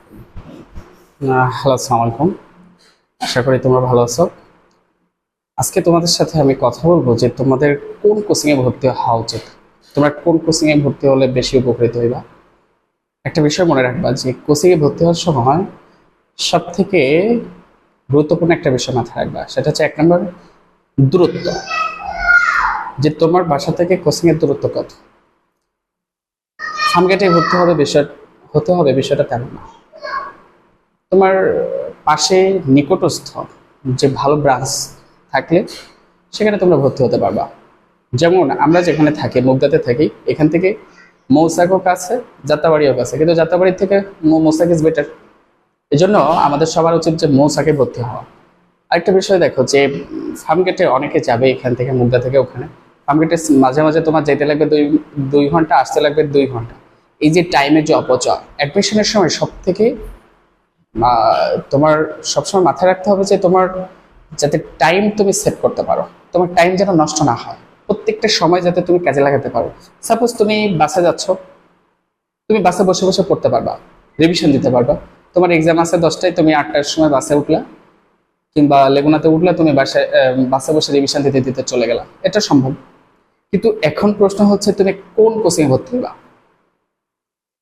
Hello, আসসালামু আলাইকুম। আশা করি তোমরা ভালো আছো। আজকে তোমাদের সাথে আমি কথা বলবো যে তোমাদের কোন কোচিংয়ে ভর্তি হওয়া উচিত, তোমরা কোন কোচিংয়ে ভর্তি হলে বেশি উপকৃত হইবা। একটা বিষয় মনে রাখবা যে কোচিংয়ে ভর্তি হওয়ার সময় সব থেকে গুরুত্বপূর্ণ একটা বিষয় মাথায় রাখবা, সেটা হচ্ছে 1 নম্বর দূরত্ব। যে তোমার বাসা থেকে কোচিংয়ের দূরত্ব কত। ফার্মগেটে ভর্তি হবে বিষয় হতে হবে বিষয়টা তেমন না। তোমার পাশে নিকটস্থ যে ভালো ব্রাঞ্চ থাকলে সেখানে তোমরা ভর্তি হতে পারবা। যেমন আমরা যেখানে থাকি, মুগদাতে থাকি, এখান থেকে মৌসাকও কাছে, যাত্রাবাড়িও কাছে, কিন্তু যাত্রাবাড়ির থেকে মৌসাক ইজ বেটার। এই জন্য আমাদের সবার উচিত যে মৌসাকে ভর্তি হওয়া। আরেকটা বিষয় দেখো যে ফার্মগেটে অনেকে যাবে এখান থেকে, মুগদা থেকে ওখানে। ফার্মগেটে মাঝে মাঝে তোমার যেতে লাগবে দুই দুই ঘন্টা, আসতে লাগবে 2 ঘন্টা। এই যে টাইমের যে অপচয়, অ্যাডমিশনের সময় সব থেকে তোমার সবসময় মাথায় রাখতে হবে যে তোমার যাতে টাইম তুমি সেট করতে পারো, তোমার টাইম যেন নষ্ট না হয়, প্রত্যেকটা সময় যাতে তুমি কাজে লাগাতে পারো। সাপোজ তুমি বাসে যাচ্ছ, তুমি বাসে বসে বসে পড়তে পারবা, রিভিশন দিতে পারবা। তোমার এক্সাম আছে 10টায়, তুমি 8টার সময় বাসে উঠলা কিংবা লেগুনাতে উঠলা, তুমি বাসে বসে রিভিশন দিতে দিতে চলে গেলা, এটা সম্ভব। কিন্তু এখন প্রশ্ন হচ্ছে তুমি কোন কোচিং ভর্তি হবা।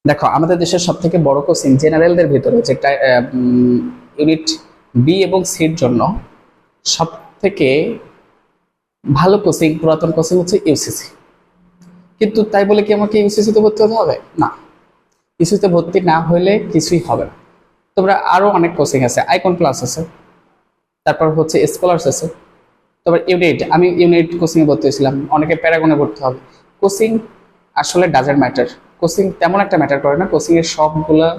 দেখো, আমাদের দেশের সব থেকে বড় কোচিং জেনারেলদের ভিতরে, যেটা ইউনিট বি এবং সির জন্য সব থেকে ভালো কোচিং, পুরাতন কোচিং হচ্ছে ইউসিসি। কিন্তু তাই বলে কি আমাকে ইউসিসিতে ভর্তি হতে হবে? না, ইউসিসিতে ভর্তি না হলে কিছুই হবে না। তোমরা আরো অনেক কোচিং আছে, আইকন ক্লাস আছে, তারপর হচ্ছে স্কলার্স আছে, তারপর ইউনিট, আমি ইউনিট কোচিং এ ভর্তি হয়েছিলাম। অনেকে প্যারাগনে ভর্তি হবে। কোচিং আসলে ডাজেন্ট ম্যাটার, কোচিং তেমন একটা ম্যাটার করে না। কোচিং এর সবগুলা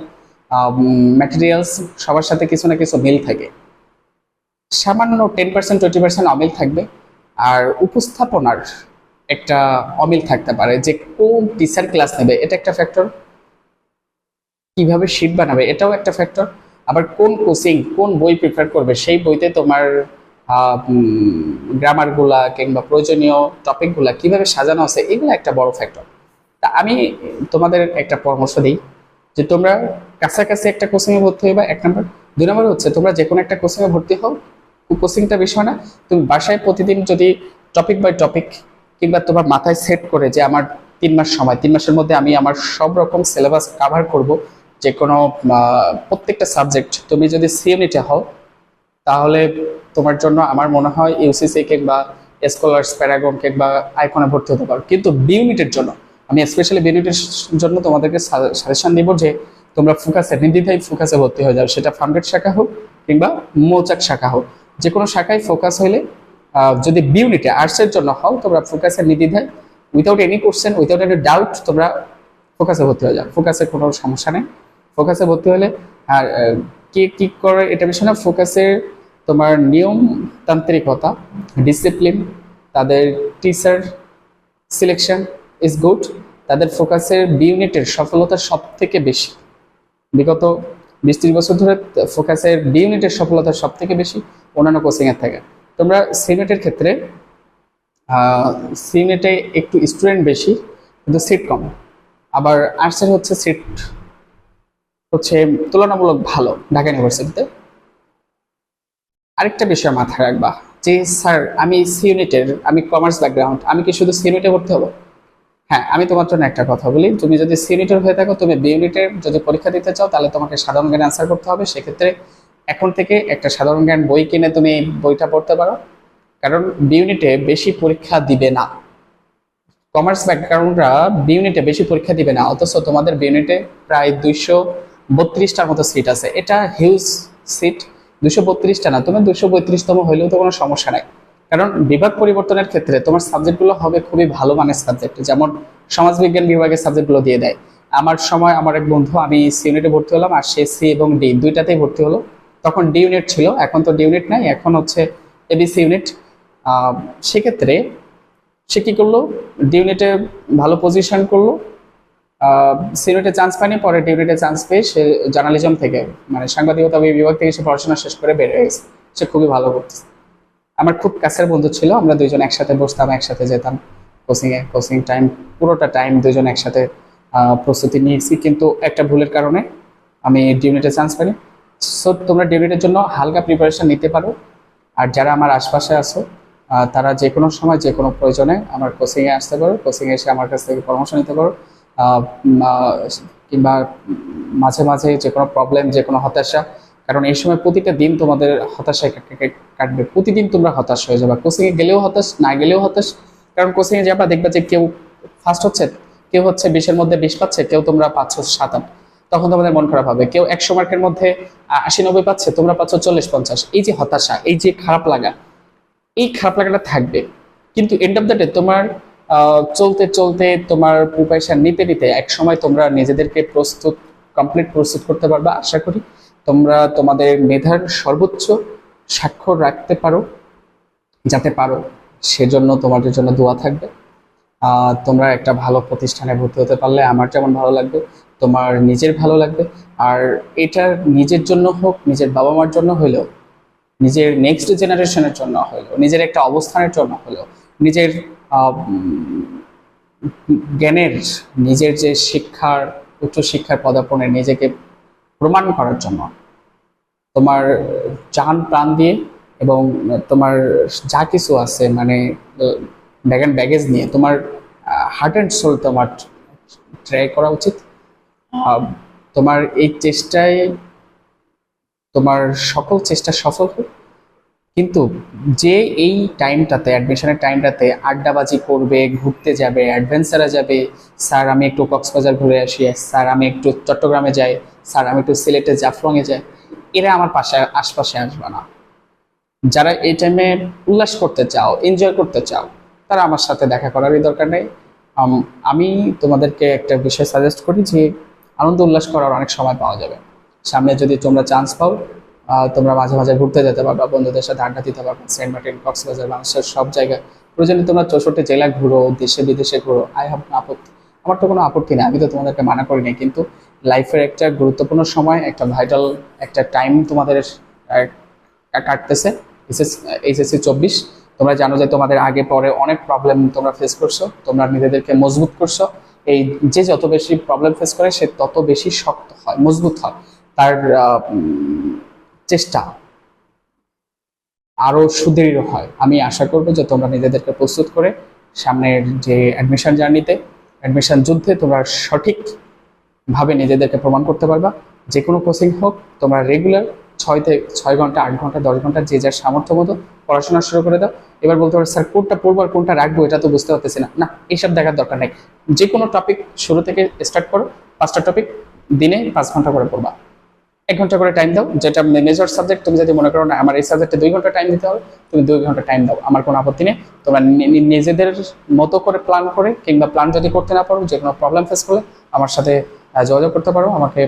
ম্যাটেরিয়ালস সবার সাথে কিছু না কিছু মিল থাকে, সামান্য 10% 20% অমিল থাকবে। আর উপস্থাপনার একটা অমিল থাকতে পারে, যে কোন টিচার ক্লাস নেবে এটা একটা ফ্যাক্টর, কিভাবে শিট বানাবে এটাও একটা ফ্যাক্টর। আবার কোন কোচিং কোন বই প্রিফার করবে, সেই বইতে তোমার গ্রামার গুলা কিংবা প্রয়োজনীয় টপিক গুলা কিভাবে সাজানো আছে, এগুলো একটা বড় ফ্যাক্টর। তা আমি তোমাদের একটা পরামর্শ দিই যে তোমরা কাছাকাছি একটা কোচিং এ ভর্তি হইবা, 1 নম্বর। 2 নম্বর হচ্ছে তোমরা যে কোনো একটা কোচিং এ ভর্তি হও, কোচিংটা বিষয় না, তুমি বাসায় প্রতিদিন যদি টপিক বাই টপিক কিংবা তোমার মাথায় সেট করে যে আমার 3 মাস সময়, 3 মাসের মধ্যে আমি আমার সব রকম সিলেবাস কাভার করব, যে কোনো প্রত্যেকটা সাবজেক্ট, তুমি যদি সি ইউনিটে হও তাহলে তোমার জন্য আমার মনে হয় ইউসিসি কিংবা স্কলার্স, প্যারাগন কিংবা আইকনে ভর্তি হতে পারো। কিন্তু বি ইউনিটের জন্য আমি স্পেশালি বি ইউনিটের জন্য তোমাদেরকে সাজেশন দিব যে তোমরা ফোকাসে, নির্দ্বিধায় ফোকাসে ভর্তি হয়ে যাও, সেটা ফার্মগেট শাখা হোক কিংবা মৌচাক শাখা হোক, যে কোনো শাখায় ফোকাস হইলে যদি বি ইউনিটে আর্টসের জন্য হও, তোমরা ফোকাসে নির্দ্বিধায়, without any question, without any doubt তোমরা ফোকাসে ভর্তি হয়ে যাও। ফোকাসে কোনো সমস্যা নেই, ফোকাসে ভর্তি হলে। আর কি কি করে এটা বিষয় না, ফোকাসের তোমার নিয়মতান্ত্রিকতা, ডিসিপ্লিন, তাদের টিচার সিলেকশন ইজ গুড। তাদের ফোকাসের বি ইউনিটের সফলতা সব থেকে বেশি, বিগত 20-30 বছর ধরে ফোকাসের বি ইউনিটের সফলতা সব থেকে বেশি অন্যান্য কোচিং এর থেকে। তোমরা সি ইউনিটের ক্ষেত্রে সি ইউনিটে একটু স্টুডেন্ট বেশি কিন্তু সিট কম। আবার আর্টসের হচ্ছে সিট হচ্ছে তুলনামূলক ভালো ঢাকা ইউনিভার্সিটিতে। আরেকটা বিষয় মাথায় রাখবা যে স্যার আমি সি ইউনিটের, আমি কমার্স ব্যাকগ্রাউন্ড, আমি কি শুধু সি ইউনিটে ভর্তি হবো? হ্যাঁ, আমি তোমার জন্য একটা কথা বলি, তুমি যদি সি ইউনিটের হয়ে থাকো, তুমি বি ইউনিটের যদি পরীক্ষা দিতে চাও, তাহলে তোমাকে সাধারণ জ্ঞান অ্যান্সার করতে হবে। সেক্ষেত্রে এখন থেকে একটা সাধারণ জ্ঞান বই কিনে তুমি বইটা পড়তে পারো, কারণ বি ইউনিটে বেশি পরীক্ষা দিবে না। কমার্স ব্যাকগ্রাউন্ডরা বি ইউনিটে বেশি পরীক্ষা দিবে না, অথচ তোমাদের বি ইউনিটে প্রায় 232টার মতো সিট আছে। এটা হিউজ সিট। 232টা না, তুমি 232তম হইলেও তো কোনো সমস্যা নাই, কারণ বিভাগ পরিবর্তনের ক্ষেত্রে তোমার সাবজেক্টগুলো হবে খুবই ভালো মানের সাবজেক্ট। যেমন সমাজবিজ্ঞান বিভাগের সাবজেক্টগুলো দিয়ে দেয়। আমার সময় আমার এক বন্ধু, আমি সি ইউনিটে ভর্তি হলাম, আর সে সি এবং ডি দুইটাতেই ভর্তি হলো। তখন ডি ইউনিট ছিল, এখন তো ডি ইউনিট নাই, এখন হচ্ছে এবিসি ইউনিট। সেক্ষেত্রে সে কি করলো, ডি ইউনিটে ভালো পজিশন করলো, সি ইউনিটে চান্স পায়নি, পরে ডি ইউনিটে চান্স পেয়ে সে জার্নালিজম থেকে, মানে সাংবাদিকতা বিভাগ থেকে সে পড়াশোনা শেষ করে বের হয়ে গেছে। সে খুবই ভালো করতেছে। আমার খুব কাছের বন্ধু ছিল, আমরা দুইজন একসাথে বসতাম, একসাথে যেতাম কোচিংয়ে। কোচিং টাইম পুরোটা টাইম দুইজন একসাথে প্রস্তুতি নিয়েছি, কিন্তু একটা ভুলের কারণে আমি ডিউনিটে চান্স পাই। সো তোমরা ডিউনিটের জন্য হালকা প্রিপারেশন নিতে পারো। আর যারা আমার আশপাশে আছো তারা যে কোনো সময় যে কোনো প্রয়োজনে আমার কোচিংয়ে আসতে পারো, কোচিংয়ে এসে আমার কাছ থেকে পরামর্শ নিতে পারো। কিংবা মাঝে মাঝে যে কোনো প্রবলেম, যে কোনো হতাশা, কারণ এই সময় প্রতিটা দিন তোমাদের হতাশায় কাটবে, প্রতিদিন তোমরা হতাশ হয়ে যাবে। কোচিংয়ে গেলেও হতাশ, না গেলেও হতাশ। কারণ কোচিংয়ে যাবা দেখবা যে কেউ ফার্স্ট হচ্ছে, কেউ হচ্ছে 20-এর মধ্যে 20 পাচ্ছে, কেউ তোমরা পাচ্ছ 7-8, তখন তোমাদের মন খারাপ হবে। কেউ 100 মার্কের মধ্যে 80-90 পাচ্ছে, তোমরা পাচ্ছ 40-50। এই যে হতাশা, এই যে খারাপ লাগা, এই খারাপ লাগাটা থাকবে। কিন্তু এন্ড অফ দ্য ডে তোমার চলতে চলতে, তোমার প্রিপারেশন নিতে নিতে এক সময় তোমরা নিজেদেরকে কমপ্লিট প্রস্তুত করতে পারবে। আশা করি তোমরা তোমাদের মেধার সর্বোচ্চ স্বাক্ষর রাখতে পারো, যাতে পারো। সেজন্য তোমাদের জন্য দোয়া থাকবে। তোমরা একটা ভালো প্রতিষ্ঠানে ভর্তি হতে পারলে আমার যেমন ভালো লাগবে, তোমার নিজের ভালো লাগবে। আর এটা নিজের জন্য হোক, নিজের বাবা মার জন্য হইলেও, নিজের নেক্সট জেনারেশনের জন্য হলেও, নিজের একটা অবস্থানের জন্য হলেও, নিজের জ্ঞানের, নিজের যে শিক্ষার, উচ্চশিক্ষার পদার্পণে নিজেকে প্রমাণ করার জন্য তোমার জান প্রাণ দিয়ে এবং তোমার যা কিছু আছে, মানে ব্যাগ অ্যান্ড ব্যাগেজ নিয়ে তোমার হার্ট অ্যান্ড সোল তোমার ট্রাই করা উচিত। তোমার এই চেষ্টায়, তোমার সকল চেষ্টা সফল হোক। কিন্তু যে এই টাইমটাতে, অ্যাডমিশনের টাইমটাতে আড্ডাবাজি করবে, ঘুরতে যাবে, অ্যাডভেঞ্চারে যাবে, স্যার আমি একটু কক্সবাজার ঘুরে আসি, স্যার আমি একটু চট্টগ্রামে যাই, স্যার আমি একটু সিলেটে জাফলংয়ে যাই, এরা আমার আশপাশে আসবে না। যারা এই টাইমে উল্লাস করতে চাও, এনজয় করতে চাও, তারা আমার সাথে দেখা করারই দরকার নেই। আমি তোমাদেরকে একটা বিষয় সাজেস্ট করি যে আনন্দ উল্লাস করার অনেক সময় পাওয়া যাবে। সামনে যদি তোমরা চান্স পাও, তোমরা মাঝে মাঝে ঘুরতে যেতে পারবা, বন্ধুদের সাথে আড্ডা দিতে পারবা, সেন্ট মার্টিন, কক্সবাজার, বাংলাদেশের সব জায়গায়। প্রয়োজনে তোমরা 64 জেলা ঘুরো, দেশে বিদেশে ঘুরো, আই হ্যাভ আপত্তি, আমার তো কোনো আপত্তি নেই, আমি তো তোমাদেরকে মানা করি নাই। কিন্তু লাইফের একটা গুরুত্বপূর্ণ সময়, একটা ভাইটাল একটা টাইম তোমাদের কাটতেছে। এইচএসসি 24, তোমরা জানো যে তোমাদের আগে পরে অনেক প্রবলেম তোমরা ফেস করছো, তোমরা নিজেদেরকে মজবুত করছো। এই যে যত বেশি প্রবলেম ফেস করে সে তত বেশি শক্ত হয়, মজবুত হয়, তার চেষ্টা আরো সুদৃঢ় হয়। আমি আশা করবো যে তোমরা নিজেদেরকে প্রস্তুত করে সামনের যে অ্যাডমিশন জার্নিতে, অ্যাডমিশন যুদ্ধে তোমরা সঠিকভাবে নিজেদেরকে প্রমাণ করতে পারবা। যে কোনো কোচিং হোক, তোমরা রেগুলার 6 ঘন্টা, 8 ঘন্টা, 10 ঘন্টা যে যার সামর্থ্য মতো পড়াশোনা শুরু করে দাও। এবার বলতে পারো স্যার কোনটা পড়বো আর কোনটা রাখবো এটা তো বুঝতে পারতেছি না, না এইসব দেখার দরকার নেই। যে কোনো টপিক শুরু থেকে স্টার্ট করো, 5টা টপিক দিনে 5 ঘন্টা করে পড়বা, 1 ঘন্টা করে টাইম দাও। যেটা মেজর সাবজেক্ট, তুমি যদি মনে করো না আমার এই সাবজেক্টে 2 ঘন্টা টাইম দিতে হবে, তুমি 2 ঘন্টা টাইম দাও, আমার কোনো আপত্তি নেই। তোমরা নিজেদের মতো করে প্ল্যান করে, কিংবা প্ল্যান যদি করতে না পারো, যে কোনো প্রবলেম ফেস করলে আমার সাথে যোগাযোগ করতে পারো, আমাকে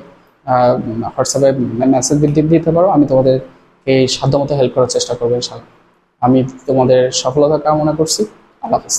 হোয়াটসঅ্যাপে মেসেজ দিতে পারো। আমি তোমাদেরকে সাধ্যমতো হেল্প করার চেষ্টা করবো ইনশাআল্লাহ। আমি তোমাদের সফলতা কামনা করছি। আল্লাহ হাফেজ।